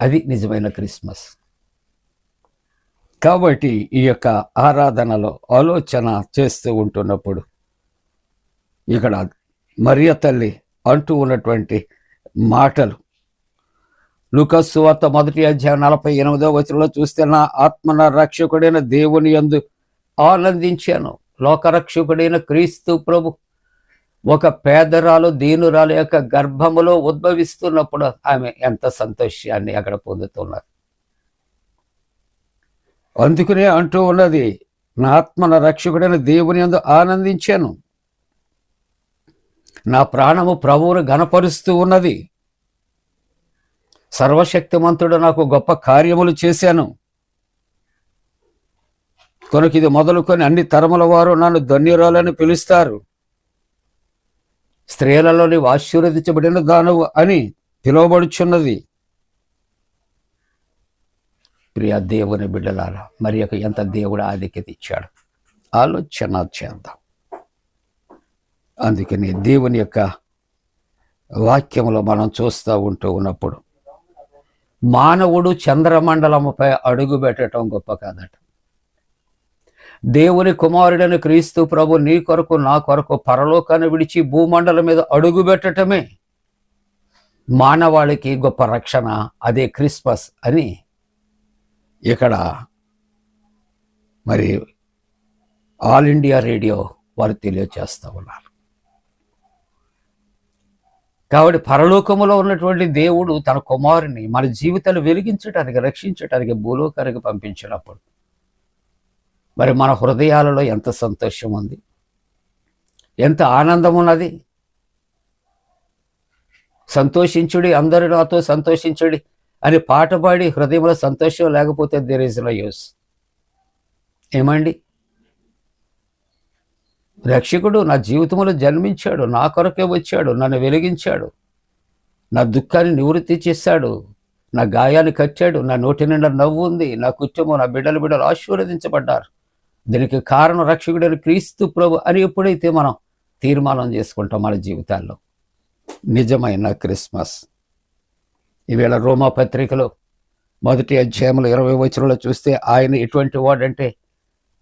అది నిజమైన క్రిస్మస్. కాబట్టి ఈ యొక్క ఆరాధనలో ఆలోచన చేస్తూ ఉంటున్నప్పుడు ఇక్కడ మరియ తల్లి అంటూ ఉన్నటువంటి మాటలు లూకా సువార్త 1:48 చూస్తే, నా ఆత్మ నా రక్షకుడైన దేవుని యందు ఆనందించాను. లోకరక్షకుడైన క్రీస్తు ప్రభు ఒక పేదరాలు, దీనురాలు యొక్క గర్భములో ఉద్భవిస్తున్నప్పుడు ఆమె ఎంత సంతోషాన్ని అక్కడ పొందుతున్నారు. అందుకనే అంటూ ఉన్నది, నా ఆత్మ నా రక్షకుడైన దేవుని యందు ఆనందించాను. నా ప్రాణము ప్రభువును ఘనపరుస్తూ ఉన్నది. సర్వశక్తిమంతుడు నాకు గొప్ప కార్యములు చేశాను కనుక ఇది మొదలుకొని అన్ని తరముల వారు నన్ను ధన్యురాలని పిలుస్తారు. స్త్రీలలో నీవు ఆశీర్వదించబడిన దానవు అని పిలువబడుచున్నది. ప్రియ దేవుని బిడ్డలారా, మరి ఎంత దేవుడు ఆధిక్యత ఇచ్చాడు ఆలోచన చేద్దాం. అందుకని దేవుని యొక్క వాక్యంలో మనం చూస్తూ ఉంటూ ఉన్నప్పుడు మానవుడు చంద్రమండలముపై అడుగు పెట్టడం గొప్ప కాదట. దేవుని కుమారుడైన క్రీస్తు ప్రభు నీ కొరకు నా కొరకు పరలోకాన్ని విడిచి భూమండలం మీద అడుగు పెట్టటమే మానవాళికి గొప్ప రక్షణ. అదే క్రిస్మస్ అని ఇక్కడ మరి ఆల్ ఇండియా రేడియో వారు తెలియజేస్తూ ఉన్నారు. కాబట్టి పరలోకములో ఉన్నటువంటి దేవుడు తన కుమారుని మన జీవితాలు వెలిగించడానికి, రక్షించడానికి భూలోకానికి పంపించినప్పుడు మరి మన హృదయాలలో ఎంత సంతోషం ఉంది, ఎంత ఆనందం ఉన్నది. సంతోషించుడి, అందరూ నాతో సంతోషించుడి అని పాట పాడి హృదయంలో సంతోషం లేకపోతే దేర్ ఈజ్ నో యూస్. ఏమండి? రక్షకుడు నా జీవితంలో జన్మించాడు, నా కొరకే వచ్చాడు, నన్ను వెలిగించాడు, నా దుఃఖాన్ని నివృత్తి చేశాడు, నా గాయాన్ని కట్టాడు, నా నోటి నిండా నవ్వు ఉంది, నా కుటుంబం, నా బిడ్డలు ఆశీర్వదించబడ్డారు. దీనికి కారణం రక్షకుడైన క్రీస్తు ప్రభు అని ఎప్పుడైతే మనం తీర్మానం చేసుకుంటాం మన జీవితాల్లో, నిజమైన క్రిస్మస్. ఈవేళ రోమా పత్రికలో 1వ అధ్యాయంలో 20వ వచనంలో చూస్తే ఆయన ఎటువంటి వాడంటే,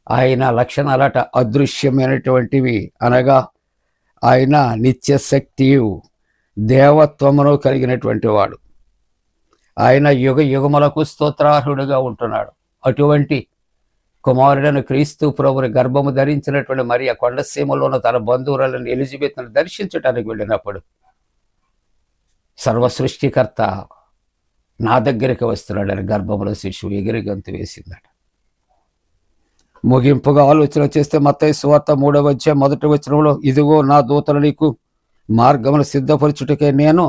ఆయన లక్షణాలట అదృశ్యమైనటువంటివి, అనగా ఆయన నిత్య శక్తియు దేవత్వమును కలిగినటువంటి వాడు. ఆయన యుగ యుగములకు స్తోత్రార్హుడుగా ఉంటున్నాడు. అటువంటి కుమారుడైన క్రీస్తు ప్రభుని గర్భము ధరించినటువంటి మరియ కొండసీమలోని తన బంధువులను ఎలిజబెత్ను దర్శించడానికి వెళ్ళినప్పుడు సర్వ సృష్టికర్త నా దగ్గరికి వస్తున్నాడని గర్భంలో శిశువు ఎగిరి గంతు వేసిందట. ముగింపుగా ఆలోచన చేస్తే మత్తయి సువార్త 3వ అధ్యాయం 1వ వచనంలో, ఇదిగో నా దూతలు నీకు మార్గమును సిద్ధపరచుటకే నేను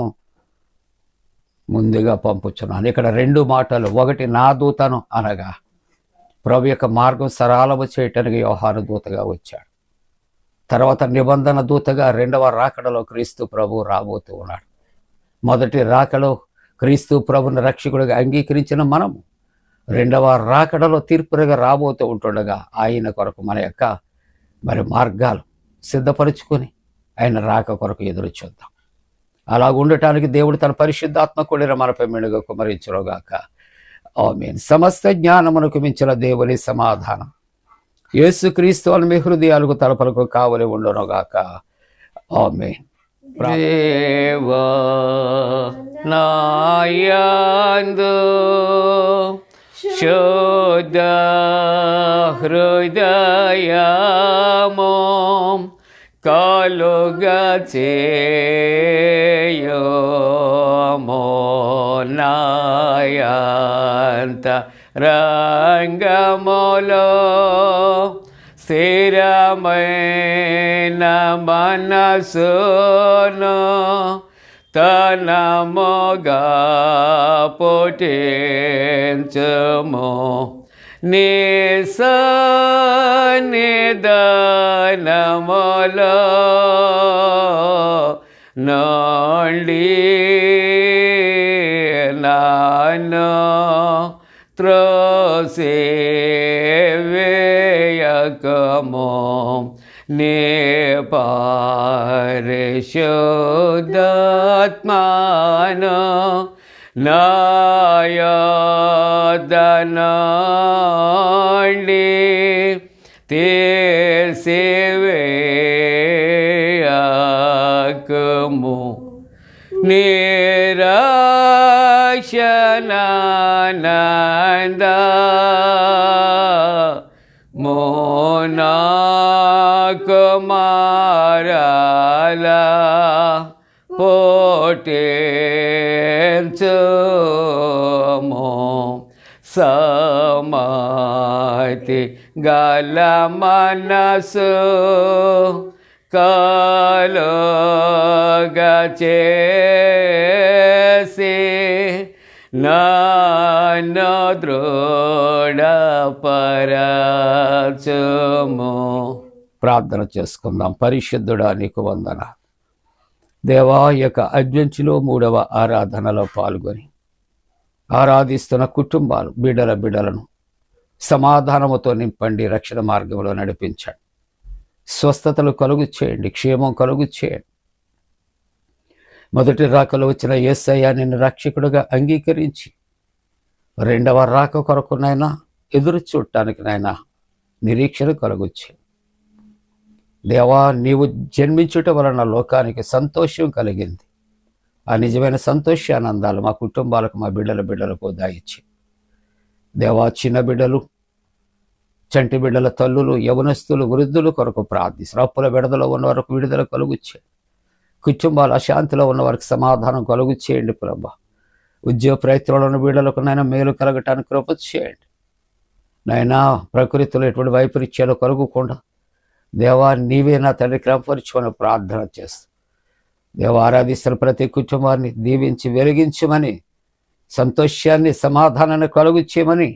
ముందుగా పంపుచున్నాను. ఇక్కడ 2 మాటలు. ఒకటి నా దూతను అనగా ప్రభు యొక్క మార్గం సరళము చేయటానికి యోహాను దూతగా వచ్చాడు. తర్వాత నిబంధన దూతగా 2వ రాకడలో క్రీస్తు ప్రభు రాబోతూ ఉన్నాడు. మొదటి రాకడలో క్రీస్తు ప్రభుని రక్షకుడిగా అంగీకరించిన మనము 2వ రాకడలో తీర్పుగా రాబోతూ ఉంటుండగా ఆయన కొరకు మన యొక్క మార్గాలు సిద్ధపరుచుకొని ఆయన రాక కొరకు ఎదురు చూద్దాం. అలా ఉండటానికి దేవుడు తన పరిశుద్ధాత్మ కూడిన మనపై మెండుగా కుమరించుగాక. ఆమేన్. సమస్త జ్ఞానమునకు మించిన దేవుని సమాధానం యేసుక్రీస్తు మీ హృదయాలకు తలపలకు కావలి ఉండునుగాక. ఆమేన్. దేవా నాయందు శుద్ధ హృదయము కలుగ చేయమో నాయంత రంగములో స్థిరమైన మనసును తనముగా పుట్టించుము నీ సన్నిధానములో నుండి నాను త్రోసివేయకము నీ పరిశుద్ధాత్మను నాయదనండి తీసివేయకము నిరక్షణానంద మోనా కుమారల పోటెంచుమో సమాతి గల మనసు కలుగ చేసి నన్ను దృఢపరచుము. ప్రార్థన చేసుకుందాం. పరిశుద్ధుడా నీకు వందన. దేవా యొక్క అడ్వెంచులో 3వ ఆరాధనలో పాల్గొని ఆరాధిస్తున్న కుటుంబాలు బిడ్డలను సమాధానముతో నింపండి, రక్షణ మార్గంలో నడిపించండి, స్వస్థతలు కలుగు చేయండి, క్షేమం కలుగు చేయండి. మొదటి రాకలో వచ్చిన యేసయ్య నిన్ను రక్షకుడుగా అంగీకరించి 2వ రాక కొరకు నైనా ఎదురు చూడటానికి నైనా నిరీక్షణ కలుగు చేయండి. దేవా నీవు జన్మించుట వలన లోకానికి సంతోషం కలిగింది. ఆ నిజమైన సంతోషానందాలు మా కుటుంబాలకు, మా బిడ్డలకు దాయిచ్చి దేవా చిన్న బిడ్డలు, చంటి బిడ్డల తల్లులు, యవనస్తులు, వృద్ధులు కొరకు ప్రార్థిస్తారు. అప్పుల విడుదల ఉన్న వరకు విడుదల కలుగు చేయండి. కుటుంబాలు అశాంతిలో ఉన్న వారికి సమాధానం కలుగు చేయండి ప్రభా. ఉద్యోగ ప్రయత్నంలో ఉన్న బిడ్డలకు నైనా మేలు కలగటానికి కృప చేయండి నైనా. ప్రకృతిలో ఎటువంటి వైపరీత్యాలు కలుగకుండా దేవా నీవే నా తండ్రి క్రమపరుచుకొని ప్రార్థన చేస్తూ దేవ ఆరాధిస్తున్న ప్రతి కుటుంబాన్ని దీవించి వెలిగించమని, సంతోషాన్ని సమాధానాన్ని కలుగు చేయమని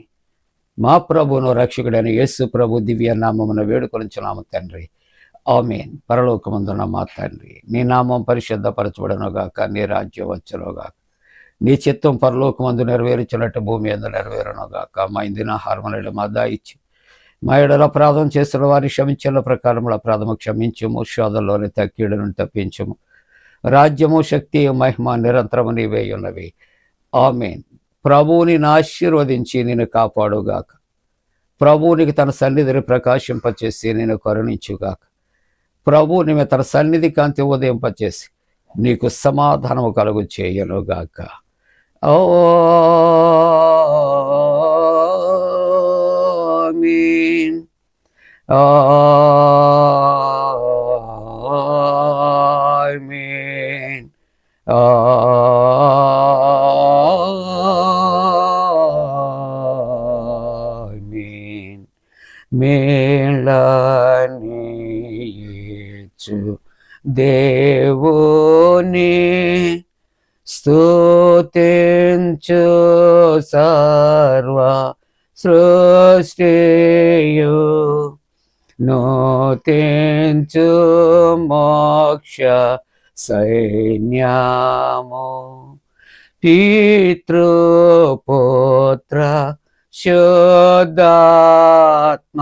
మా ప్రభువును రక్షకుడైన యేసు ప్రభు దివ్య నామమున వేడుకొనుచున్నాము తండ్రి. ఆమేన్. పరలోకమందున్న మా తండ్రి, నీ నామం పరిశుద్ధపరచబడునుగాక, నీ రాజ్యం వచ్చునుగాక, నీ చిత్తం పరలోకమందు నెరవేర్చినట్టు భూమి మీద నెరవేరునుగాక. మా ఇందిన హార్మోనిల మా దాయిచ్చి మా ఎడల అపరాధం చేసిన వారి క్షమించిన ప్రకారముల అపరాధము క్షమించము, శోధంలోని తక్కీడును తప్పించము. రాజ్యము, శక్తి, మహిమ నిరంతరము నీవే ఉన్నవి. ఆమేన్. ప్రభువుని ఆశీర్వదించి నేను కాపాడుగాక. ప్రభువునికి తన సన్నిధిని ప్రకాశింపచేసి నేను కరుణించుగాక. ప్రభువు నీవు తన సన్నిధి కాంతి ఉదయింపచేసి నీకు సమాధానము కలుగు చేయనుగాక. ఆమేన్. ఆమేన్. ఆమేన్. మేళనీయచు దేవుని స్తుతించు సర్వ సృష్టియు, నూతించు మోక్ష సైన్యము, పితృపుత్ర శుద్ధాత్మ